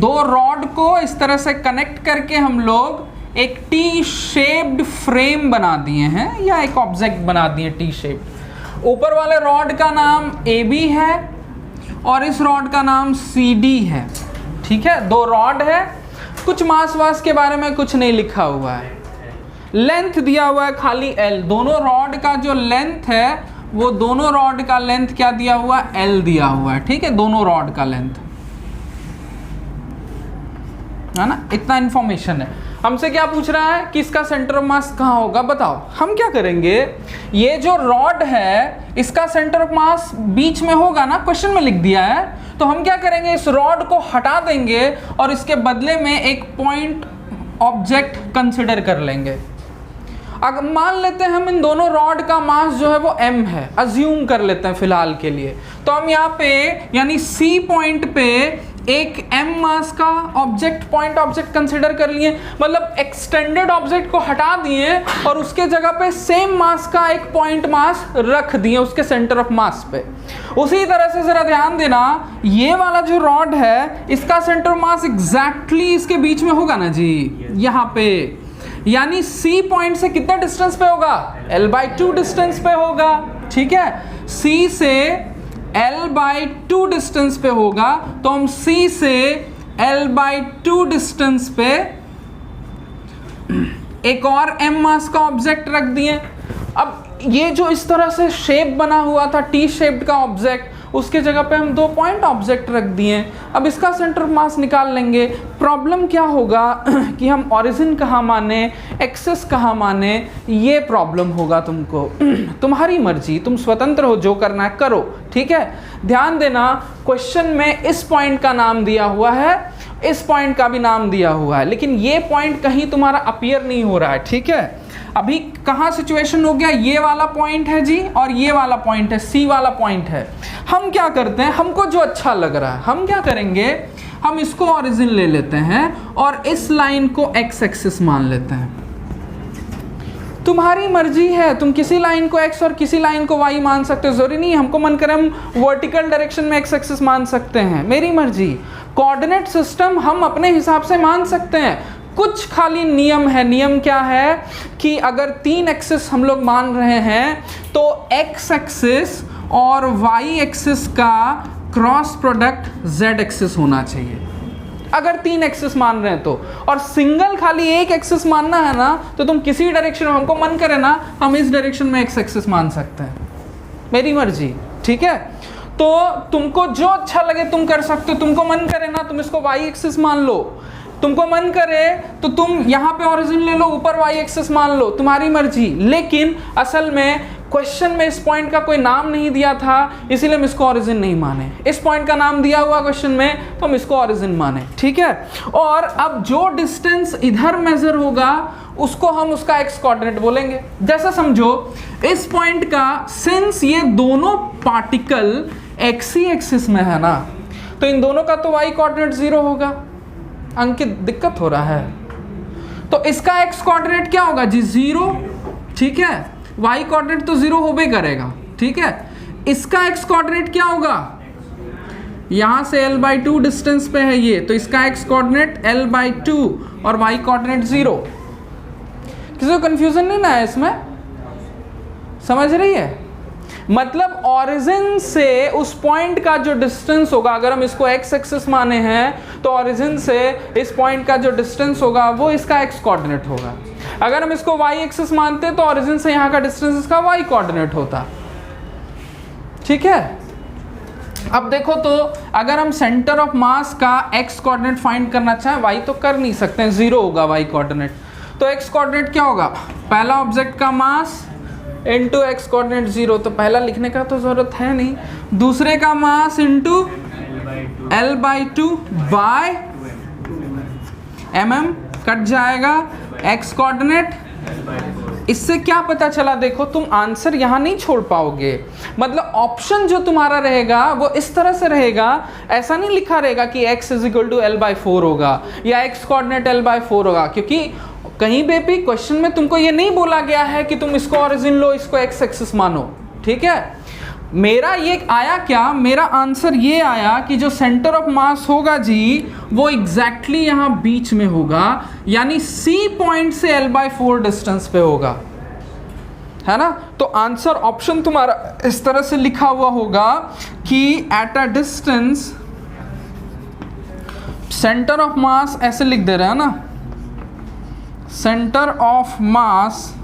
2 रॉड को इस तरह से कनेक्ट करके हम लोग एक टी शेप्ड फ्रेम बना दिए हैं, या एक ऑब्जेक्ट बना दिए टी शेप्ड। ऊपर वाले रॉड का नाम AB है और इस रॉड का नाम CD है, ठीक है, 2 रॉड है, कुछ मास वास के बारे में कुछ नहीं लिखा हुआ है, लेंथ दिया हुआ है खाली l, दोनों रॉड का जो लेंथ है वो दोनों रॉड का लेंथ क्या दिया हुआ है, l दिया हुआ है, ठीक है, दोनों रॉड का लेंथ है ना, इतना इंफॉर्मेशन है। हमसे क्या पूछ रहा है कि इसका सेंटर ऑफ मास कहाँ होगा, बताओ। हम क्या करेंगे, ये जो रॉड है इसका सेंटर ऑफ मास बीच में होगा ना, क्वेश्चन में लिख दिया है, तो हम क्या करेंगे, इस रॉड को हटा देंगे और इसके बदले में एक पॉइंट ऑब्जेक्ट कंसिडर कर लेंगे। अगर मान लेते हैं हम इन दोनों रॉड का मास जो है वो m है, अज्यूम कर लेते हैं फिलहाल के लिए, तो हम यहाँ पे यानी C पॉइंट पे एक m मास का ऑब्जेक्ट पॉइंट ऑब्जेक्ट कंसिडर कर लिए, मतलब एक्सटेंडेड ऑब्जेक्ट को हटा दिए और उसके जगह पे सेम मास का एक पॉइंट मास रख दिए उसके सेंटर ऑफ मास पे। उसी तरह से जरा ध्यान देना, ये वाला जो रॉड है इसका सेंटर ऑफ मास एग्जैक्टली इसके बीच में होगा ना जी, यहाँ पे, यानी C पॉइंट से कितना डिस्टेंस पे होगा, l/2 डिस्टेंस पे होगा, ठीक है, C से l/2 डिस्टेंस पे होगा, तो हम C से l/2 डिस्टेंस पे एक और m मास का ऑब्जेक्ट रख दिए। अब ये जो इस तरह से शेप बना हुआ था टी शेप्ड का ऑब्जेक्ट, उसके जगह पे हम 2 पॉइंट ऑब्जेक्ट रख दिए। अब इसका सेंटर ऑफ मास निकाल लेंगे। प्रॉब्लम क्या होगा कि हम ओरिजिन कहाँ माने, एक्सेस कहाँ माने, ये प्रॉब्लम होगा तुमको। तुम्हारी मर्जी, तुम स्वतंत्र हो, जो करना है करो, ठीक है। ध्यान देना, क्वेश्चन में इस पॉइंट का नाम दिया हुआ है, इस पॉइंट का भी नाम दिया हुआ है, लेकिन ये पॉइंट कहीं तुम्हारा अपीयर नहीं हो रहा है, ठीक है। अभी कहाँ सिचुएशन हो गया, ये वाला पॉइंट है जी और ये वाला पॉइंट है, सी वाला पॉइंट है। हम क्या करते हैं, हमको जो अच्छा लग रहा है हम क्या करेंगे, हम इसको ओरिजिन ले लेते हैं और इस लाइन को एक्स एक्सिस मान लेते हैं। तुम्हारी मर्जी है, तुम किसी लाइन को x और किसी लाइन को y मान सकते हो, जरूरी नहीं हमको मन करे हम वर्टिकल डायरेक्शन में x एक्सिस मान सकते हैं, मेरी मर्जी। कोऑर्डिनेट सिस्टम हम अपने हिसाब से मान सकते हैं, कुछ खाली नियम है। नियम क्या है कि अगर 3 एक्सिस हम लोग मान रहे हैं तो x एक्सिस और y एक्सिस का क्रॉस प्रोडक्ट z एक्सिस होना चाहिए, अगर 3 एक्सिस मान रहे हैं तो। और सिंगल खाली एक एक्सिस मानना है ना, तो तुम किसी डायरेक्शन में, हमको मन करे ना हम इस डायरेक्शन में x एक्सिस मान सकते हैं, मेरी मर्जी, ठीक है। तो तुमको जो अच्छा लगे तुम कर सकते हो, तुमको मन करे ना तुम इसको y एक्सिस मान लो, तुमको मन करे तो तुम यहाँ पे ओरिजिन ले लो, ऊपर y एक्सिस मान लो, तुम्हारी मर्जी। लेकिन असल में क्वेश्चन में इस पॉइंट का कोई नाम नहीं दिया था, इसीलिए हम इसको ओरिजिन नहीं माने। इस पॉइंट का नाम दिया हुआ क्वेश्चन में तो हम इसको ओरिजिन माने, ठीक है। और अब जो डिस्टेंस इधर मेजर होगा उसको हम उसका एक्स कोऑर्डिनेट बोलेंगे। जैसा समझो इस पॉइंट का, सिंस ये दोनों पार्टिकल एक्स ही एक्सिस में है ना, तो इन दोनों का तो y कोऑर्डिनेट 0 होगा। अंकित दिक्कत हो रहा है, तो इसका एक्स कोऑर्डिनेट क्या होगा जी, 0, ठीक है। y कोऑर्डिनेट तो 0 होबे करेगा, ठीक है। इसका x कोऑर्डिनेट क्या होगा, यहां से l/2 डिस्टेंस पे है ये, तो इसका x कोऑर्डिनेट l/2 और y कोऑर्डिनेट 0। किसी को कंफ्यूजन नहीं ना है इसमें, समझ रही है। मतलब ओरिजिन से उस पॉइंट का जो डिस्टेंस होगा, अगर हम इसको x एक्सिस माने हैं तो ओरिजिन से इस पॉइंट का जो डिस्टेंस होगा वो इसका x कोऑर्डिनेट होगा। अगर हम इसको y एक्सिस मानते तो ओरिजिन से यहाँ का डिस्टेंस इसका y कोऑर्डिनेट होता, ठीक है। अब देखो तो अगर हम सेंटर ऑफ मास का x कोऑर्डिनेट फाइंड करना चाहें, y तो कर नहीं सकते हैं, 0 होगा y कोऑर्डिनेट, तो x कोऑर्डिनेट क्या होगा, पहला ऑब्जेक्ट का मास इंटू एक्स कोऑर्डिनेट 0, तो पहला लिखने का तो जरूरत है नहीं, दूसरे का mass into l/2 by mm, cut जाएगा x कोऑर्डिनेट। इससे क्या पता चला, देखो तुम आंसर यहाँ नहीं छोड़ पाओगे, मतलब ऑप्शन जो तुम्हारा रहेगा वो इस तरह से रहेगा, ऐसा नहीं लिखा रहेगा कि x = l/4 होगा या x कोऑर्डिनेट l/4 होगा, क्योंकि कहीं पे भी क्वेश्चन में तुमको ये नहीं बोला गया है कि तुम इसको ओरिजिन लो, इसको x एक्सिस मानो, ठीक है। मेरा ये आया क्या, मेरा आंसर ये आया कि जो सेंटर ऑफ मास होगा जी वो एग्जैक्टली यहाँ बीच में होगा, यानी C पॉइंट से l/4 डिस्टेंस पे होगा, है ना। तो आंसर ऑप्शन तुम्हारा इस तरह से लिखा हुआ होगा कि at a distance centre of mass, ऐसे लिख दे रहे हैं ना, centre of mass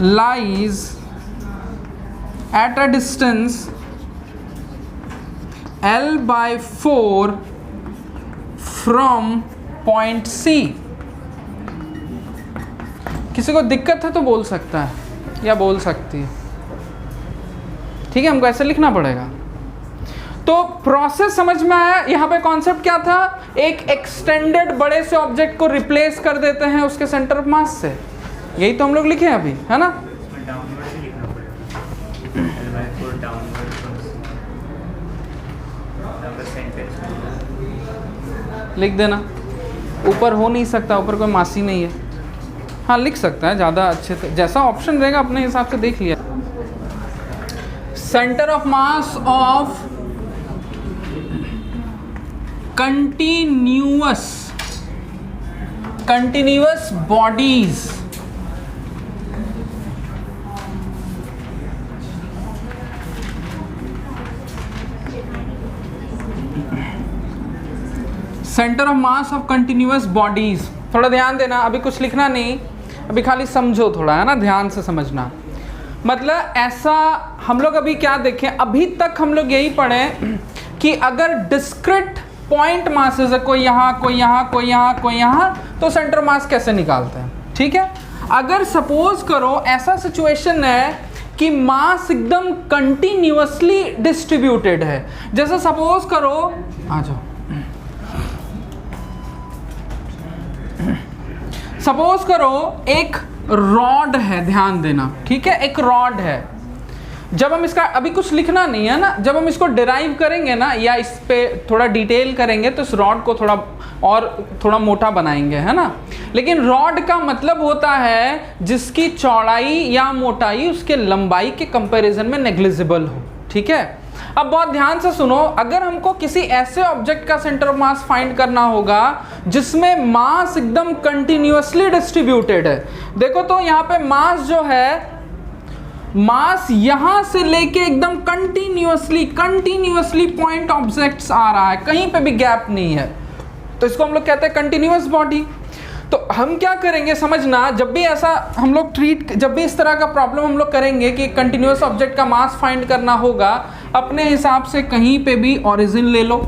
lies at a distance L/4 from point C। किसी को दिक्कत है तो बोल सकता है या बोल सकती है, ठीक है, हमको ऐसे लिखना पड़ेगा। तो प्रोसेस समझ में आया। यहाँ पे कॉन्सेप्ट क्या था, एक एक्सटेंडेड बड़े से ऑब्जेक्ट को रिप्लेस कर देते हैं उसके सेंटर ऑफ मास से, यही तो हम लोग लिखे हैं अभी, है ना। डाउनवर्ड से लिखना पड़ेगा, L/4 डाउनवर्ड लिख देना, ऊपर हो नहीं सकता, ऊपर कोई मास ही नहीं है। हाँ लिख सकता है, ज़्यादा अच्छे से, जैसा ऑप्शन रहेगा अपने हिसाब से देख लिया। Centre of mass of continuous bodies, centre of mass of continuous bodies. थोड़ा ध्यान देना, अभी कुछ लिखना नहीं, अभी खाली समझो थोड़ा, है ना, ध्यान से समझना। मतलब ऐसा हम लोग अभी क्या देखें, अभी तक हम लोग यही पढ़े कि अगर डिस्क्रिट पॉइंट मासेस है, कोई यहाँ कोई यहाँ कोई यहाँ कोई यहाँ, तो सेंटर मास कैसे निकालते हैं, ठीक है। अगर सपोज करो ऐसा सिचुएशन है कि मास एकदम कंटिन्यूअसली डिस्ट्रीब्यूटेड है, जैसे सपोज करो, आ जाओ, सपोज करो एक रॉड है, ध्यान देना, ठीक है, एक रॉड है। जब हम इसका, अभी कुछ लिखना नहीं है ना, जब हम इसको डिराइव करेंगे ना या इस पे थोड़ा डिटेल करेंगे तो इस रॉड को थोड़ा मोटा बनाएंगे, है ना। लेकिन रॉड का मतलब होता है जिसकी चौड़ाई या मोटाई उसके लंबाई के कंपैरिजन में नेग्लिजिबल हो, ठीक है। अब बहुत ध्यान से सुनो, अगर हमको किसी ऐसे ऑब्जेक्ट का सेंटर ऑफ मास फाइंड करना होगा जिसमें मास एकदम कंटिन्यूअसली डिस्ट्रीब्यूटेड है, देखो तो यहाँ पे मास जो है, मास यहां से लेके एकदम कंटिन्यूअसली पॉइंट ऑब्जेक्ट्स आ रहा है, कहीं पे भी गैप नहीं है, तो इसको हम लोग कहते हैं कंटिन्यूअस बॉडी। तो हम क्या करेंगे समझना, जब भी ऐसा हम लोग जब भी इस तरह का प्रॉब्लम हम लोग करेंगे कि कंटिन्यूअस ऑब्जेक्ट का मास फाइंड करना होगा, अपने हिसाब से कहीं पे भी ओरिजिन ले लो,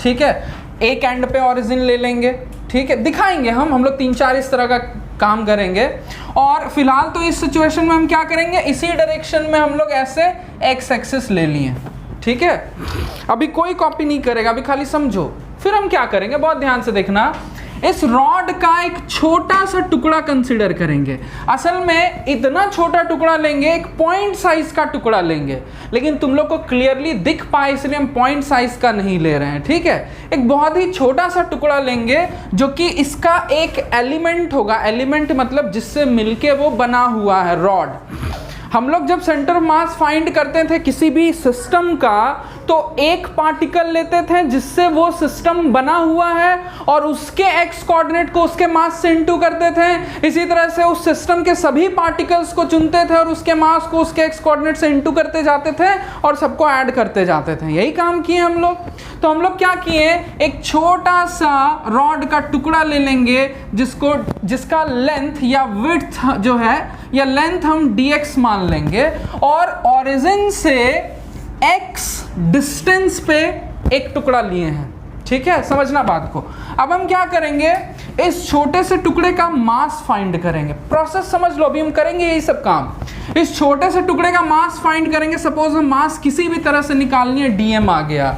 ठीक है, एक एंड पे ओरिजिन ले लेंगे, ठीक है, दिखाएंगे हम लोग 3-4 इस तरह का काम करेंगे। और फिलहाल तो इस सिचुएशन में हम क्या करेंगे, इसी डायरेक्शन में हम लोग ऐसे एक्स एक्सिस ले लिए, ठीक है। अभी कोई कॉपी नहीं करेगा, अभी खाली समझो। फिर हम क्या करेंगे, बहुत ध्यान से देखना, इस रॉड का एक छोटा सा टुकड़ा कंसीडर करेंगे। असल में इतना छोटा टुकड़ा लेंगे, एक पॉइंट साइज का टुकड़ा लेंगे, लेकिन तुम लोग को क्लियरली दिख पाए इसलिए हम पॉइंट साइज का नहीं ले रहे हैं, ठीक है। एक बहुत ही छोटा सा टुकड़ा लेंगे जो कि इसका एक एलिमेंट होगा, एलिमेंट मतलब जिससे मिलके वो बना हुआ है रॉड। हम लोग जब सेंटर ऑफ मास फाइंड करते थे किसी भी सिस्टम का, तो एक पार्टिकल लेते थे जिससे वो सिस्टम बना हुआ है और उसके एक्स कोऑर्डिनेट को उसके मास से इंटू करते थे। इसी तरह से उस सिस्टम के सभी पार्टिकल्स को चुनते थे और उसके मास को उसके एक्स कोऑर्डिनेट से इंटू करते जाते थे और सबको ऐड करते जाते थे। यही काम किए हम लोग। तो हम लोग क्या किए, एक छोटा सा रॉड का टुकड़ा ले लेंगे जिसका लेंथ या विड्थ जो है या लेंथ हम dx मान लेंगे और ओरिजिन से x डिस्टेंस पे एक टुकड़ा लिए हैं, ठीक है, समझना बात को। अब हम क्या करेंगे, इस छोटे से टुकड़े का मास फाइंड करेंगे। प्रोसेस समझ लो, अभी हम करेंगे यही सब काम। इस छोटे से टुकड़े का मास फाइंड करेंगे। सपोज हम मास किसी भी तरह से निकालनी है, dm आ गया,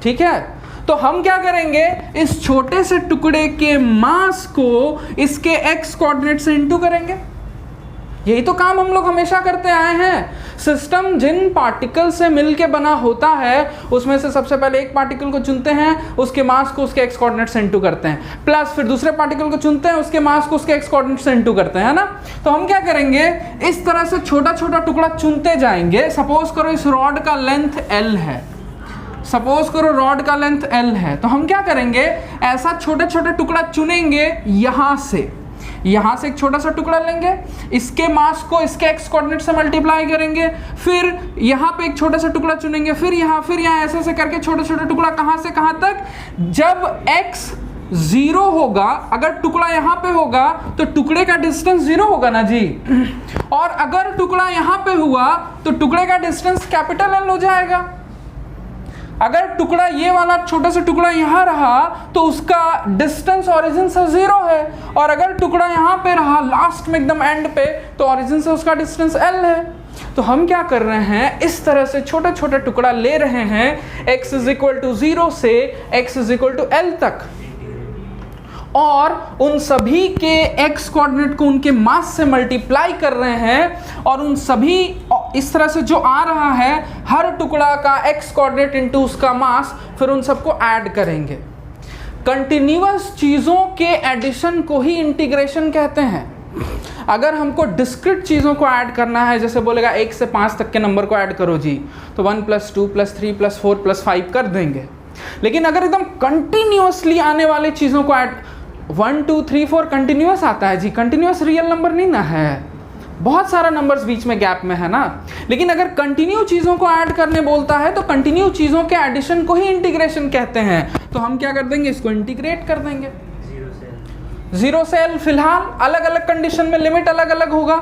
ठीक है। तो हम क्या करेंगे, इस छोटे से टुकड़े के मास को इसके x कोऑर्डिनेट से इंटू करेंगे। यही तो काम हम लोग हमेशा करते आए हैं। सिस्टम जिन पार्टिकल से मिलके बना होता है उसमें से सबसे पहले एक पार्टिकल को चुनते हैं, उसके मास को उसके एक्स कोऑर्डिनेट से इंटू करते हैं, प्लस फिर दूसरे पार्टिकल को चुनते हैं, उसके मास को उसके एक्स कोऑर्डिनेट से इंटू करते हैं, है ना। तो हम क्या करेंगे, इस तरह से छोटा छोटा टुकड़ा चुनते जाएंगे। सपोज करो इस रॉड का लेंथ L है, सपोज करो रॉड का लेंथ L है, तो हम क्या करेंगे, ऐसा छोटे छोटे टुकड़ा चुनेंगे। यहाँ से एक छोटा सा टुकड़ा लेंगे, इसके मास को इसके एक्स कोऑर्डिनेट से मल्टीप्लाई करेंगे, फिर यहाँ पे एक छोटा सा टुकड़ा चुनेंगे, फिर यहाँ ऐसे ऐसे करके छोटा छोटा टुकड़ा कहाँ से कहाँ तक, जब x जीरो होगा, अगर टुकड़ा यहां पे होगा तो टुकड़े का डिस्टेंस जीरो होगा ना जी, और अगर टुकड़ा यहां पे हुआ तो टुकड़े का डिस्टेंस कैपिटल एल हो जाएगा। अगर टुकड़ा ये वाला छोटा सा टुकड़ा यहां रहा तो उसका डिस्टेंस ओरिजिन से जीरो है, और अगर टुकड़ा यहां पे रहा लास्ट में एकदम एंड पे तो ओरिजिन से उसका डिस्टेंस एल है। तो हम क्या कर रहे हैं, इस तरह से छोटा छोटा टुकड़ा ले रहे हैं x इज इक्वल टू 0 से x is equal to l तक, और उन सभी के x कोऑर्डिनेट को उनके मास से मल्टीप्लाई कर रहे हैं, और उन सभी इस तरह से जो आ रहा है हर टुकड़ा का x कोऑर्डिनेट इनटू उसका मास, फिर उन सबको ऐड करेंगे। कंटिन्यूअस चीजों के एडिशन को ही इंटीग्रेशन कहते हैं। अगर हमको डिस्क्रीट चीज़ों को ऐड करना है, जैसे बोलेगा 1 से 5 तक के नंबर को ऐड करो जी, तो 1 + 2 + 3 + 4 + 5 कर देंगे। लेकिन अगर एकदम कंटिन्यूअसली आने वाली चीज़ों को ऐड, 1 2 3 4 कंटिन्यूअस आता है जी, कंटिन्यूअस रियल नंबर नहीं ना है, बहुत सारा नंबर्स बीच में गैप में है ना। लेकिन अगर कंटिन्यू चीज़ों को ऐड करने बोलता है तो कंटिन्यू चीज़ों के एडिशन को ही इंटीग्रेशन कहते हैं। तो हम क्या कर देंगे, इसको इंटीग्रेट कर देंगे। 0 से l फिलहाल अलग अलग कंडीशन में लिमिट अलग अलग होगा।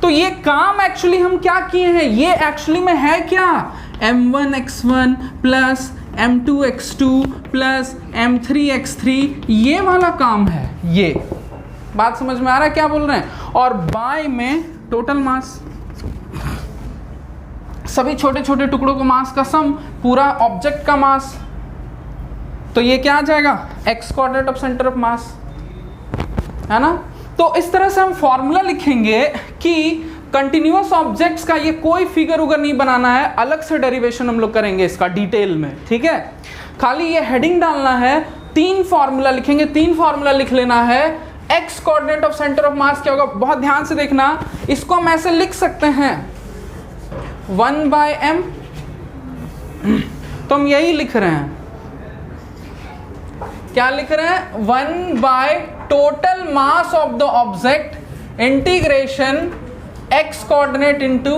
तो ये काम एक्चुअली हम क्या किए हैं, ये एक्चुअली में है क्या, m1x1 plus m2x2 plus m3x3, ये वाला काम है। ये बात समझ में आ रहा है क्या बोल रहे हैं। और बाय में टोटल मास, सभी छोटे छोटे टुकड़ों को मास का सम, पूरा ऑब्जेक्ट का मास। तो ये क्या आ जाएगा, x coordinate of centre of mass, है ना। तो इस तरह से हम फॉर्मूला लिखेंगे कि कंटिन्यूअस ऑब्जेक्ट्स का ये कोई फिगर उगर नहीं बनाना है, अलग से डेरिवेशन हम लोग करेंगे इसका डिटेल में, ठीक है। खाली ये हेडिंग डालना है, 3 फॉर्मूला लिखेंगे, 3 फॉर्मूला लिख लेना है। X coordinate of centre of mass क्या होगा, बहुत ध्यान से देखना, इसको हम ऐसे लिख सकते हैं 1/m, तो हम यही लिख रहे हैं, क्या लिख रहे हैं, 1 total mass of the object integration x coordinate into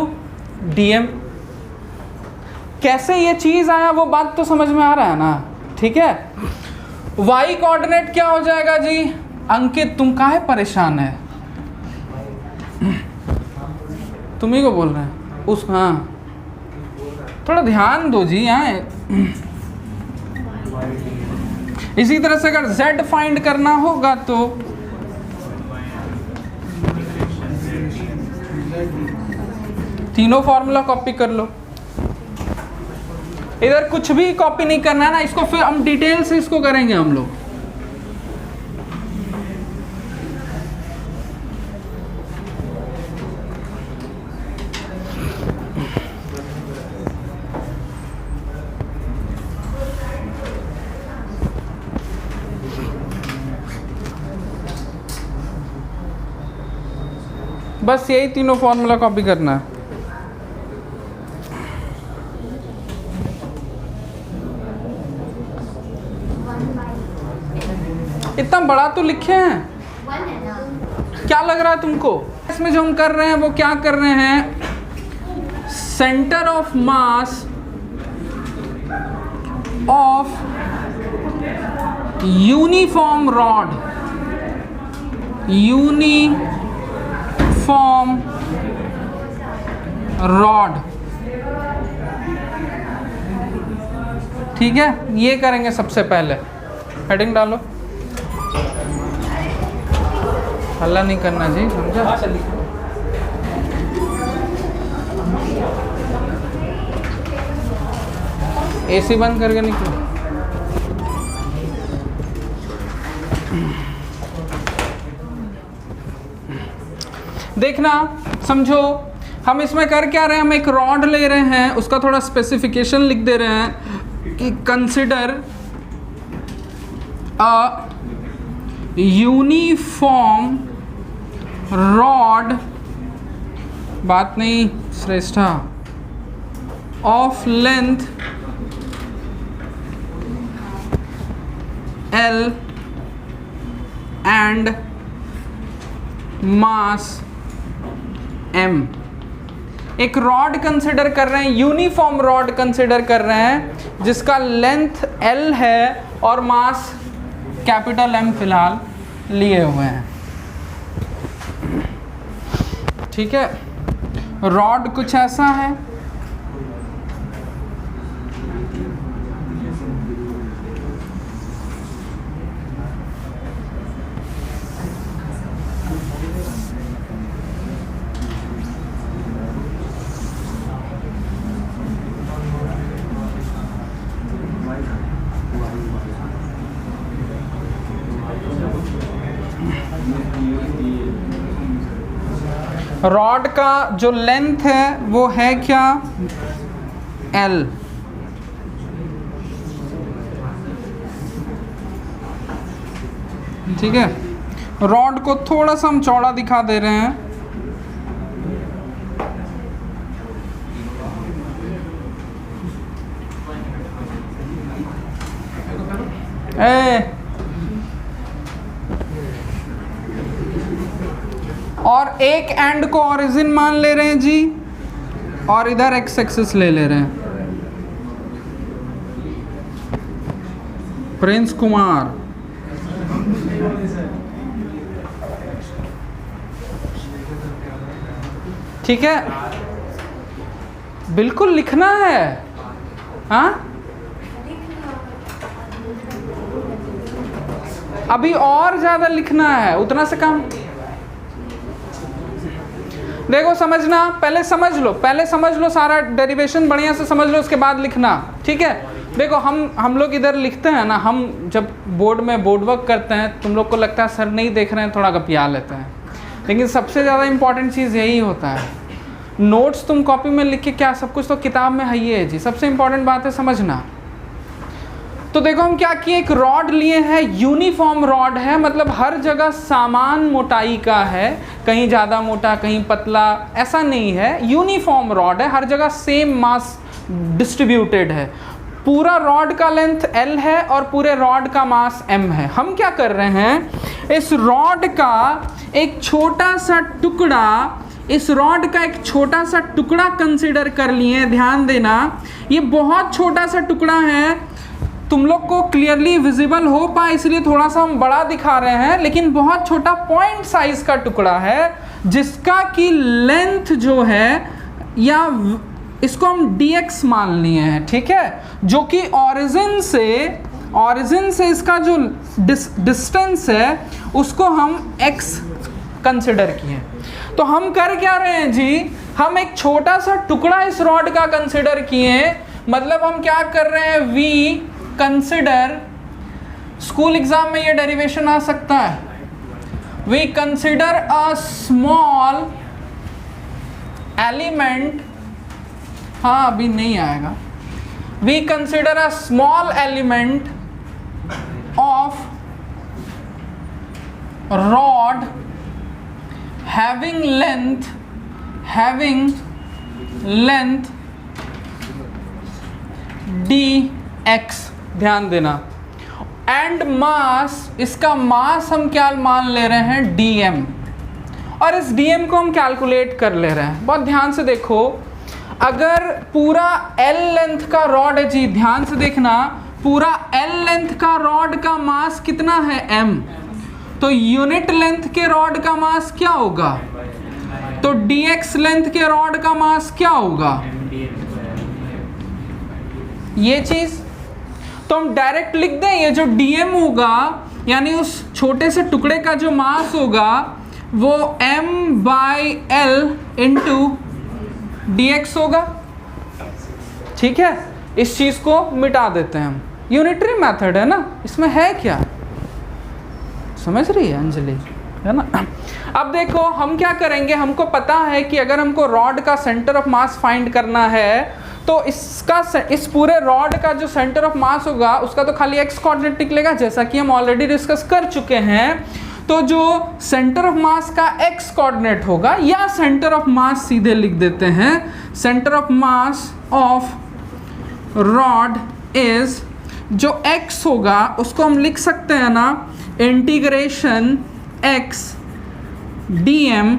dm। कैसे ये चीज आया वो बात तो समझ में आ रहा है ना, ठीक है। y कोऑर्डिनेट क्या हो जाएगा जी, अंकित तुम काहे परेशान है, तुम ही को बोल रहे हैं उस, हाँ थोड़ा ध्यान दो जी यहाँ। इसी तरह से अगर z फाइंड करना होगा तो तीनों फॉर्मूला कॉपी कर लो, इधर कुछ भी कॉपी नहीं करना है ना, इसको फिर हम डिटेल से इसको करेंगे हम लोग। बस यही तीनों फॉर्मूला कॉपी करना है। इतना बड़ा तो लिखे हैं, क्या लग रहा है तुमको। इसमें जो हम कर रहे हैं वो क्या कर रहे हैं, centre of mass of uniform rod, uniform rod, ठीक है। ये करेंगे सबसे पहले, हेडिंग डालो, हल्ला नहीं करना जी, समझा। एसी बंद करके निकलो। देखना, समझो, हम इसमें कर क्या रहे हैं, हम एक रॉड ले रहे हैं, उसका थोड़ा स्पेसिफिकेशन लिख दे रहे हैं कि कंसिडर अ यूनिफॉर्म रॉड, बात नहीं Shreshtha, of length L and mass M। एक रॉड कंसिडर कर रहे हैं, यूनिफॉर्म रॉड कंसिडर कर रहे हैं जिसका लेंथ L है और मास कैपिटल M फिलहाल लिए हुए हैं। ठीक है, रॉड कुछ ऐसा है, रॉड का जो लेंथ है वो है क्या, L। ठीक है, रॉड को थोड़ा सा हम चौड़ा दिखा दे रहे हैं। और एक एंड को ओरिजिन मान ले रहे हैं जी, और इधर एक्स एक्सिस ले रहे हैं। प्रिंस कुमार, ठीक है, बिल्कुल लिखना है। हाँ, अभी और ज्यादा लिखना है, उतना से कम। देखो समझना, पहले समझ लो सारा डेरिवेशन बढ़िया से समझ लो, उसके बाद लिखना। ठीक है, देखो हम लोग इधर लिखते हैं ना, हम जब बोर्ड में बोर्ड वर्क करते हैं, तुम लोग को लगता है सर नहीं देख रहे हैं, थोड़ा गपिया लेते हैं, लेकिन सबसे ज़्यादा इंपॉर्टेंट चीज़ यही होता है। नोट्स तुम कॉपी में लिख के क्या, सब कुछ तो किताब में है ही है जी। सबसे इंपॉर्टेंट बात है समझना। तो देखो हम क्या किए, एक रॉड लिए हैं, यूनिफॉर्म रॉड है, मतलब हर जगह समान मोटाई का है, कहीं ज़्यादा मोटा कहीं पतला, ऐसा नहीं है। यूनिफॉर्म रॉड है, हर जगह सेम मास डिस्ट्रीब्यूटेड है। पूरा रॉड का लेंथ L है और पूरे रॉड का मास M है। हम क्या कर रहे हैं, इस रॉड का एक छोटा सा टुकड़ा कंसिडर कर लिए। ध्यान देना, ये बहुत छोटा सा टुकड़ा है, तुम लोग को क्लियरली विजिबल हो पाए इसलिए थोड़ा सा हम बड़ा दिखा रहे हैं, लेकिन बहुत छोटा पॉइंट साइज का टुकड़ा है, जिसका की लेंथ जो है, या इसको हम dx मान लिए हैं। ठीक है, जो कि ओरिजिन से इसका जो डिस्टेंस है उसको हम x कंसिडर किए। तो हम कर क्या रहे हैं जी, हम एक छोटा सा टुकड़ा इस रॉड का कंसिडर किए, मतलब हम क्या कर रहे हैं, v कंसिडर, स्कूल एग्जाम में ये डेरिवेशन आ सकता है, we consider a small element, हाँ अभी नहीं आएगा, we consider a small element of rod having length dx, ध्यान देना, एंड मास, इसका मास हम क्या मान ले रहे हैं, dm, और इस dm को हम कैलकुलेट कर ले रहे हैं। बहुत ध्यान से देखो, अगर पूरा L लेंथ का रॉड है जी, ध्यान से देखना, पूरा L लेंथ का रॉड का मास कितना है, m, तो यूनिट लेंथ के रॉड का मास क्या होगा, तो dx लेंथ के रॉड का मास क्या होगा, ये चीज। तो हम डायरेक्ट लिख दें, ये जो dm होगा, यानी उस छोटे से टुकड़े का जो मास होगा वो m/l इंटू dx होगा। ठीक है, इस चीज को मिटा देते हैं हम, यूनिटरी मेथड है ना, इसमें है क्या, समझ रही है अंजलि, है ना। अब देखो हम क्या करेंगे, हमको पता है कि अगर हमको रॉड का सेंटर ऑफ मास फाइंड करना है, तो इस पूरे रॉड का जो सेंटर ऑफ मास होगा उसका तो खाली x कोऑर्डिनेट निकलेगा, जैसा कि हम ऑलरेडी डिस्कस कर चुके हैं। तो जो सेंटर ऑफ मास का x कोऑर्डिनेट होगा, या सेंटर ऑफ मास सीधे लिख देते हैं, centre of mass of rod is, जो x होगा उसको हम लिख सकते हैं ना, इंटीग्रेशन x dm,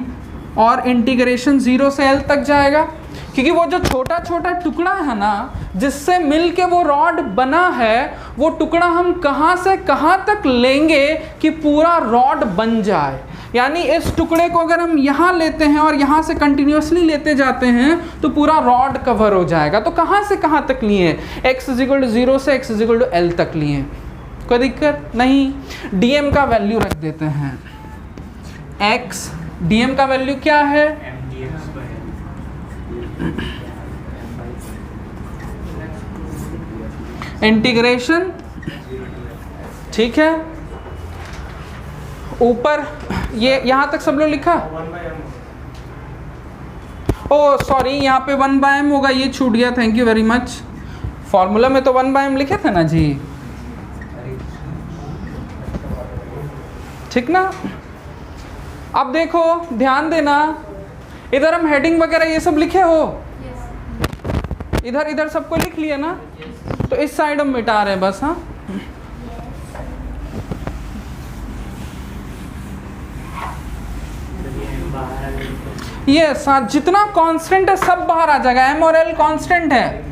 और इंटीग्रेशन 0 से l तक जाएगा। क्योंकि वो जो छोटा छोटा टुकड़ा है ना जिससे मिलके वो रॉड बना है, वो टुकड़ा हम कहाँ से कहाँ तक लेंगे कि पूरा रॉड बन जाए। यानी इस टुकड़े को अगर हम यहाँ लेते हैं और यहाँ से कंटिन्यूसली लेते जाते हैं तो पूरा रॉड कवर हो जाएगा। तो कहाँ से कहाँ तक लिए? x = 0 से x = L तक लिए। कोई दिक्कत नहीं। dm का वैल्यू रख देते हैं x, dm का वैल्यू क्या है? इंटीग्रेशन, ठीक है। ऊपर ये यहाँ तक सब लोग लिखा? ओ सॉरी, यहाँ पे 1/m होगा, ये छूट गया, thank you very much. Formula में तो 1/m लिखे थे ना जी, ठीक ना। अब देखो ध्यान देना, इधर हम हेडिंग वगैरह ये सब लिखे हो, इधर इधर सबको लिख लिए ना, तो इस साइड हम मिटा रहे हैं बस। हाँ, ये जितना कांस्टेंट है सब बाहर आ जाएगा, m और l कांस्टेंट है।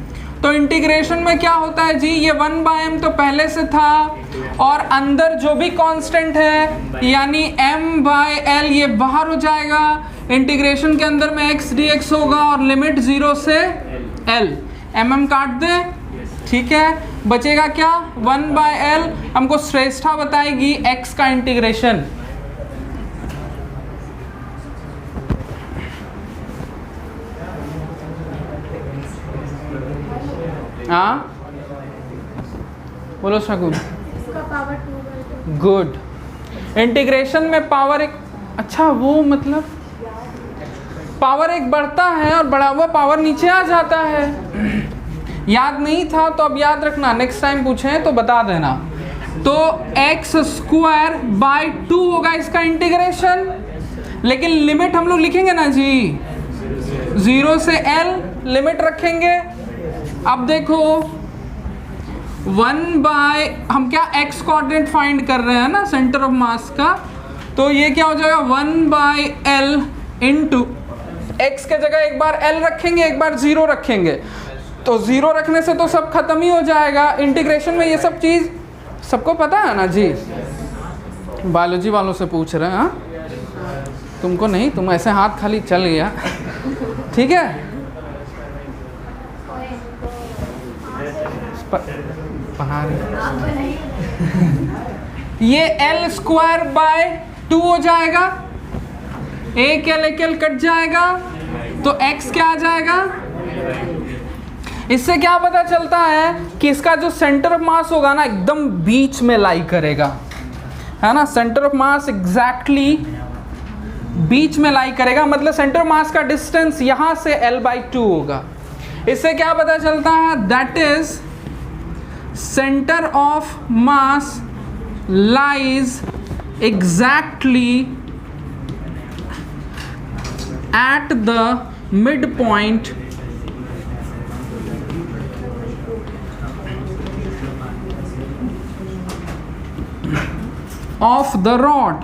तो इंटीग्रेशन में क्या होता है जी, ये 1/m तो पहले से था और अंदर जो भी कांस्टेंट है यानी m/l ये बाहर हो जाएगा। इंटीग्रेशन के अंदर में x dx होगा और लिमिट 0 से l, mm काट दे, ठीक है। बचेगा क्या? 1/l। हमको श्रेष्ठा बताएगी x का इंटीग्रेशन। हाँ बोलो शगुन। गुड। इंटीग्रेशन में पावर एक, अच्छा वो मतलब पावर एक बढ़ता है और बढ़ा हुआ पावर नीचे आ जाता है। याद नहीं था तो अब याद रखना, नेक्स्ट टाइम पूछें तो बता देना। तो x²/2 होगा इसका इंटीग्रेशन, लेकिन लिमिट हम लोग लिखेंगे ना जी 0 से l लिमिट रखेंगे। अब देखो हम क्या x कोऑर्डिनेट फाइंड कर रहे हैं ना सेंटर ऑफ मास का, तो ये क्या हो जाएगा 1/l इंटू x के जगह एक बार l रखेंगे एक बार 0 रखेंगे, तो 0 रखने से तो सब खत्म ही हो जाएगा। इंटीग्रेशन में ये सब चीज़ सबको पता है ना जी, बायोलॉजी वालों से पूछ रहे हैं। हाँ तुमको नहीं, तुम ऐसे हाथ खाली चल गया, ठीक है। ये l²/2 हो जाएगा, एक l कट जाएगा तो x क्या आ जाएगा। इससे क्या पता चलता है कि इसका जो सेंटर ऑफ मास होगा ना एकदम बीच में लाई करेगा, है ना। सेंटर ऑफ मास एग्जैक्टली बीच में लाई करेगा, मतलब सेंटर ऑफ मास का डिस्टेंस यहां से l/2 होगा। इससे क्या पता चलता है, that is center of mass lies exactly at the midpoint of the rod,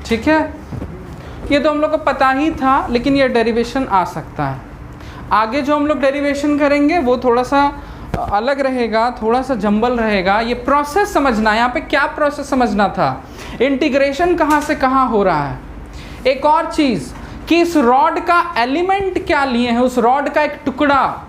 ठीक है। ये तो हम लोग को पता ही था, लेकिन ये डेरिवेशन आ सकता है। आगे जो हम लोग डेरिवेशन करेंगे वो थोड़ा सा अलग रहेगा, थोड़ा सा जंबल रहेगा। ये प्रोसेस समझना, यहाँ पे क्या प्रोसेस समझना था, इंटीग्रेशन कहाँ से कहाँ हो रहा है। एक और चीज़ कि इस रॉड का एलिमेंट क्या लिए हैं, उस रॉड का एक टुकड़ा